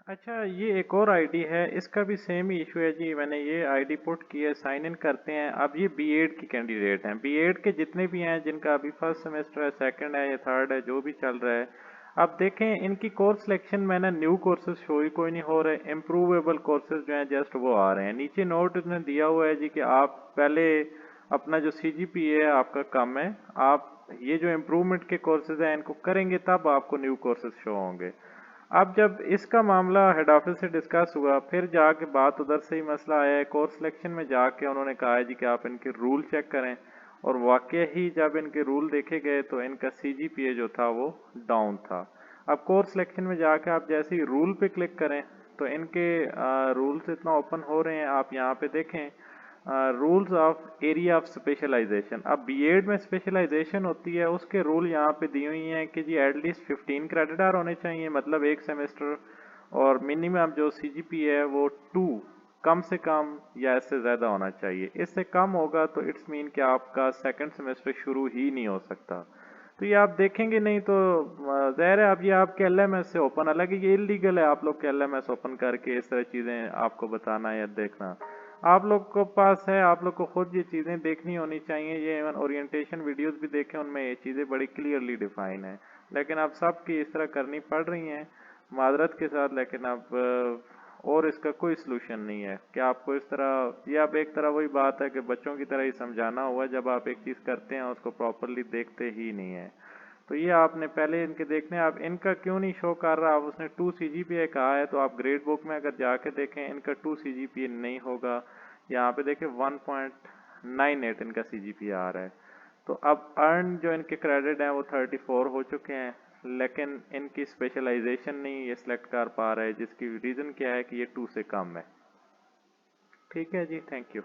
अच्छा, ये एक और आईडी है, इसका भी सेम ही इशू है जी। मैंने ये आईडी पुट की है, साइन इन करते हैं। अब ये बीएड की कैंडिडेट हैं, बीएड के जितने भी हैं जिनका अभी फर्स्ट सेमेस्टर है, सेकंड है या थर्ड है, जो भी चल रहा है। अब देखें इनकी कोर्स सिलेक्शन में ना न्यू कोर्सेज शो ही कोई नहीं हो रहे, इम्प्रूवेबल कोर्सेज जो हैं जस्ट वो आ रहे हैं। नीचे नोट उसने दिया हुआ है जी कि आप पहले अपना जो सीजीपीए है आपका कम है, आप ये जो इम्प्रूवमेंट के कोर्सेज हैं इनको करेंगे तब आपको न्यू कोर्सेज शो होंगे। अब जब इसका मामला हेड ऑफिस से डिस्कस हुआ, फिर जाके बात उधर से ही मसला आया है। कोर्स सिलेक्शन में जाके उन्होंने कहा है जी कि आप इनके रूल चेक करें, और वाकई ही जब इनके रूल देखे गए तो इनका सीजीपीए जो था वो डाउन था। अब कोर्स सिलेक्शन में जाके आप जैसे ही रूल पे क्लिक करें तो इनके रूल्स इतना ओपन हो रहे हैं, आप यहाँ पे देखें rules of area of specialization. अब बीएड में स्पेशलाइजेशन होती है, उसके रूल यहाँ पे दी हुई हैं कि जी एटलीस्ट 15 क्रेडिट आवर होने चाहिए, मतलब एक सेमेस्टर। और मिनिमम जो सीजीपी है वो 2 कम से कम या इससे ज़्यादा होना चाहिए। इससे कम होगा तो इट्स मीन कि आपका सेकंड सेमेस्टर शुरू ही नहीं हो सकता। तो ये आप देखेंगे नहीं तो ज़ाहिर है अब ये आपके एलएमएस से ओपन, हालांकि ये इलीगल है आप लोग के एलएमएस ओपन करके इस तरह चीज़ें आपको बताना या देखना। आप लोग को पास है, आप लोग को खुद ये चीज़ें देखनी होनी चाहिए। ये इवन ओरिएंटेशन वीडियोस भी देखें, उनमें ये चीज़ें बड़ी क्लियरली डिफाइन है। लेकिन अब सबकी इस तरह करनी पड़ रही हैं मादरत के साथ। लेकिन अब और इसका कोई सलूशन नहीं है कि आपको इस तरह, ये अब एक तरह वही बात है कि बच्चों की तरह ही समझाना हुआ, जब आप एक चीज़ करते हैं उसको प्रॉपरली देखते ही नहीं है। तो ये आपने पहले इनके देखने, आप इनका क्यों नहीं शो कर रहा। आप उसने 2 सीजीपीए कहा है, तो आप ग्रेड बुक में अगर जाके देखें इनका 2 सीजीपीए नहीं होगा। यहाँ पे देखें 1.98 इनका सीजीपीए आ रहा है। तो अब अर्न जो इनके क्रेडिट हैं वो 34 हो चुके हैं, लेकिन इनकी स्पेशलाइजेशन नहीं ये सिलेक्ट कर पा रहा है, जिसकी रीज़न क्या है कि ये 2 से कम है। ठीक है जी, थैंक यू।